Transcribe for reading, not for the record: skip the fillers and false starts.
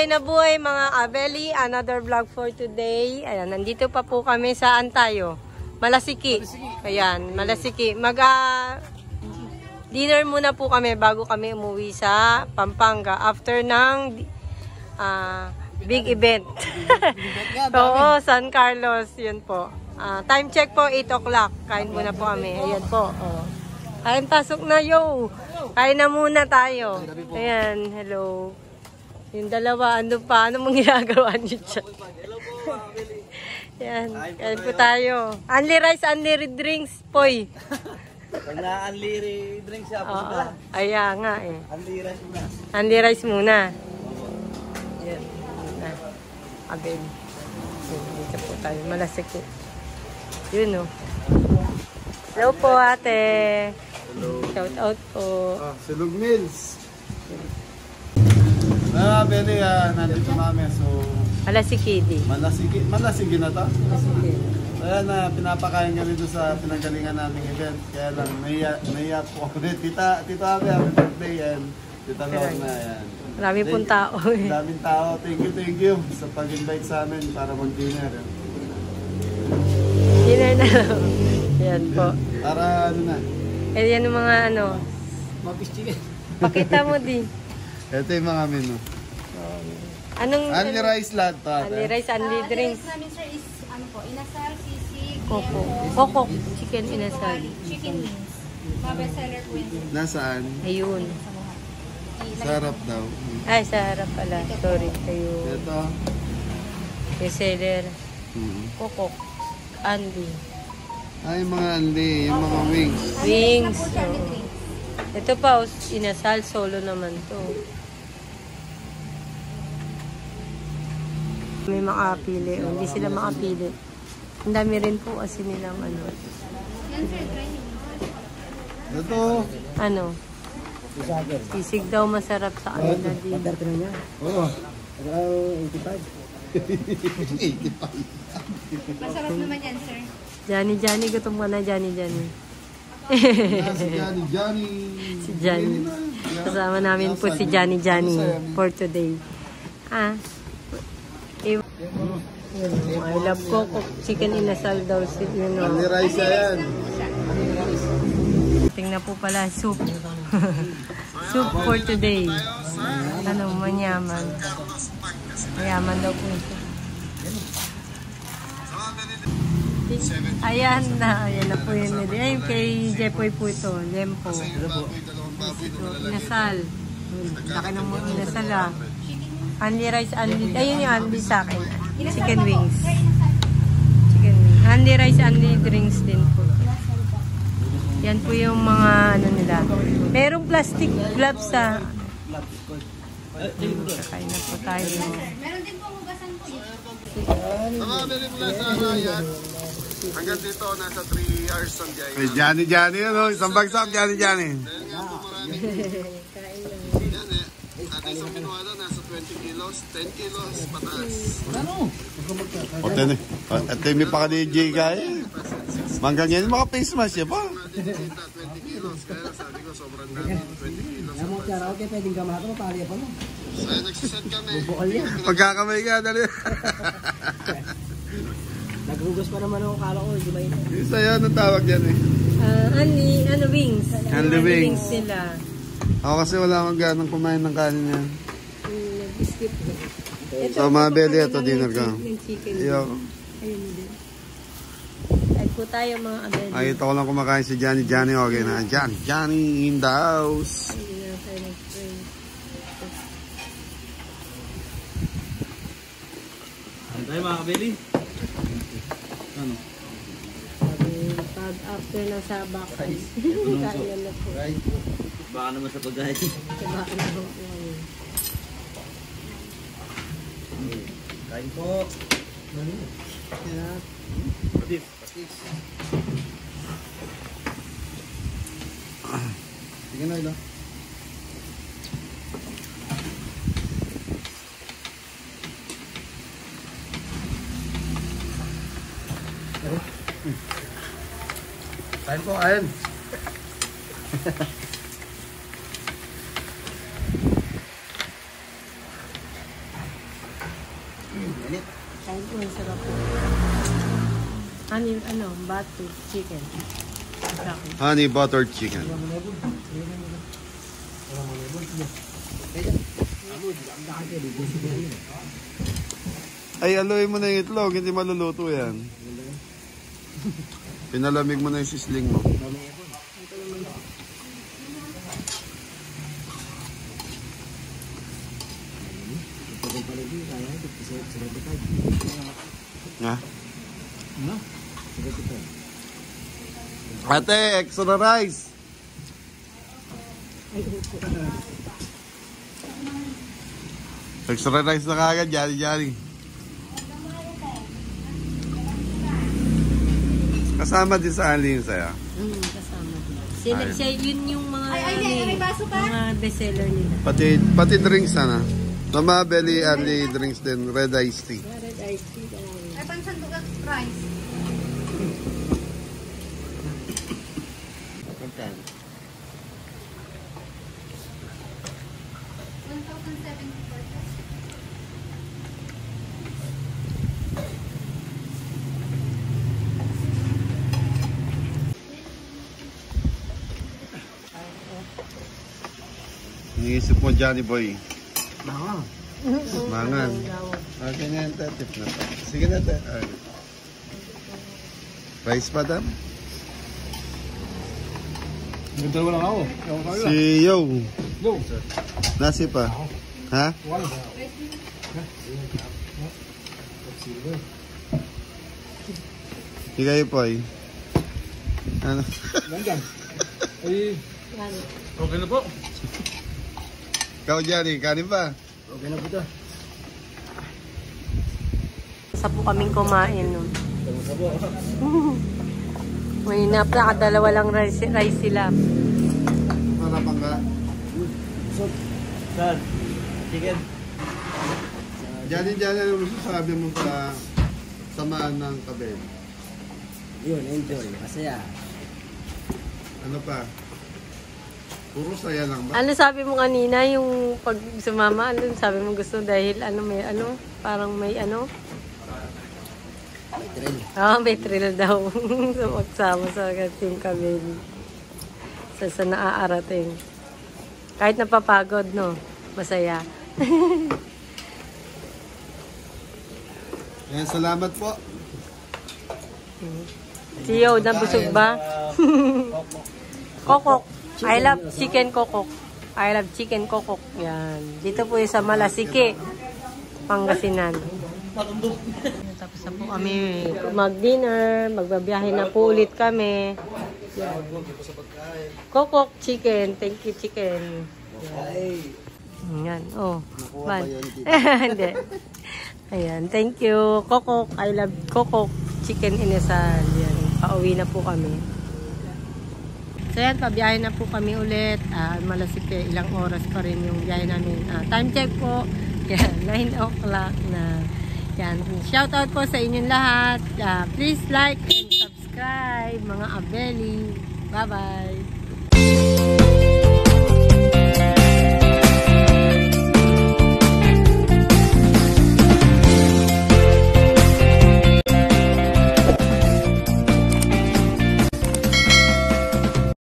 na buhay mga kabeli. Another vlog for today. Ayan, nandito pa po kami. Saan tayo? Malasiki. Ayan, Malasiki. Dinner muna po kami bago kami umuwi sa Pampanga. After ng big event. Oo, San Carlos. Yun po. Time check po, 8 o'clock. Kain muna po kami. Ayan po. Oh. Kain, pasok na, yo. Kain na muna tayo. Ayan, hello. Yung dalawa, ano pa? Ano mong ginagawa niyo dyan? Yan, kain po tayo. Only rice, only drinks, poy. Pag na-unli drinks siya, ayan nga eh. unli rice muna. Only rice muna. Yan. Abel. Dito po tayo, Malasiki. Yun o. Hello po ate. Hello. Shout out po. Silog Mills. Beli, nandito namin. So, Malasiki di. Malasigi na to. Malasiki. Kaya na pinapakain kami doon sa pinanggalingan naming event. Kaya lang, naiya po kami. Tita Abe, happy birthday yan. Tita Lorna, yan. Marami pong tao eh. Daming tao. Thank you sa pag-invite sa amin para mag-dinner. Dinner na lang. Yan po. Para ano na. Eh yan yung mga ano. Mapis-chicken. Pakita mo di. Ito yung mga menu. Anong Only rice lahat to. only rice, only drinks. Rice namin sir is ano po, inasal, sisig, Koko. lemon, Koko. Chicken inasal. chicken wings. Mga bestseller po yun. Nasaan? Ayun. Sarap daw. Ay, sa harap pala. Sorry. Ayun. Ito. Yung seller. Mm. Koko. Andy. Ay, yung mga only. Yung mga wings. Wings. Po siya with Oo. wings. Ito pa, inasal. Solo naman to. May makapili. O, hindi sila makapili. Ang dami rin po kasi nilang ano. Yan sir, try nyo. Ito. Ano? Sisig daw masarap sa kanila din. Oo. 85. Masarap naman yan sir. Johnny, gutom ka na, Johnny. Si Johnny. Si Johnny. Kasama namin po si Johnny for today. I love Coco. Chicken inasal daw. Only rice yan. Tingnan po pala, soup. Soup for today. Ano, manyaman. Mayaman daw po ito. Ayan na po yun. Ayun kay Jepoy po ito. Lempo. Inasal. Laki ng mga inasal ah. Only rice, only. Ayun yung only sa akin. Chicken wings. Chicken wings. Only rice, only drinks din po. Yan po yung mga ano nila. Merong plastic gloves sa... Kakain na po tayo. Meron din po hugasan po yun. Bili mo lang sa Rayat. Hanggang dito, nasa 3 hours ang biyahe. Johnny, ano? Isang bagsak, Johnny. Kain lang. Ating isang pinuhala, nasa 20 kilos, 10 kilos, pataas. Ano? At may pa ka DJ kaya. Manggang yan, mga face mask yan pa. 20 kilos, kaya sabi ko sobrang dami, 20 kilos. Yung mga karaoke, pwedeng gamato, mapali pa mo. Kaya nagsiset kami. Bukal yan. Pagkakamay ka, dali. Naghugas pa naman ako, kala ko, di ba yun? Isa yan, ang tawag yan eh. Wings. Only wings. Sila. Ako kasi wala akong ganang kumain ng kanin yan. Biscuit. So mga beli, ito dinner ka. Iyo. Ayun din. Ay po tayo mga abel. Ay, ito ko lang kumakain si Johnny. Okay na. Johnny in the house. Ayun na tayo nag-pray. Ano tayo mga kabeli? Ano? Pag after ng sabak, kaya na po. Baka naman sa pagkain. Sabaan na po. Kain po. Patis. Sige na, ilo. Kain po, kain. sarap po. Ano, butter chicken. Sa akin. Honey butter chicken. Ay, aloy mo na yung itlog, hindi maluluto yan. Pinalamig mo na yung sisling mo. Ha? Ate, extra rice. Extra rice na kagad, jari-jari. Kasama din sa alin saya. Kasama. Siya, yun yung mga, mga bestseller nila. Pati drinks sana. Mama Belly Early drinks din, red iced tea. Red iced tea. Ay, pansandugan price. Magkano? 1,740. Iniisip mo, Johnny Boy. Mangan. Okay na yan, tip na to. Sige na, rice pa, dam? Dalawa lang ako. Si Yo. Yo. Nasi pa. Ha? Higay po ay. Ano? Nandyan. Ay. Okay na po. Ikaw, Johnny, kanin pa? Okay na po ito. Isa po kaming kumain nun. May napakadalawa lang rice sila. Marapang ka. Saan? Chicken. Johnny, ano sasabi mo sa samaan ng kabel? Yun, enjoy. Masaya. Ano pa? Puro saya lang ba? Ano sabi mo kanina yung pag sumama, ano sabi mo gusto dahil ano may ano, parang may ano? May thrill. May thrill daw sa magsama sa Team Kabel. Sa naaarating. Kahit napapagod, no? Masaya. Ayan, salamat po. Siyo, nabusog ba? Kokok. I love chicken kokok. I love chicken kokok. Yan. Dito po yung sa Malasike, Pangasinan. Tapos na po kami mag-dinner. Magbabiyahe na po ulit kami. Yan. Kokok chicken. Thank you, chicken. Yan. Oh. Ban. Hindi. Ayan. Thank you. Kokok. I love kokok. Chicken inasal. Yan. Pauwi na po kami. So yan, pabiyahe na po kami ulit. Malasike, ilang oras pa rin yung biyahe namin. Time check po. Yan, 9 o'clock na. Yan, shout out po sa inyong lahat. Please like and subscribe, mga Abeli. Bye-bye.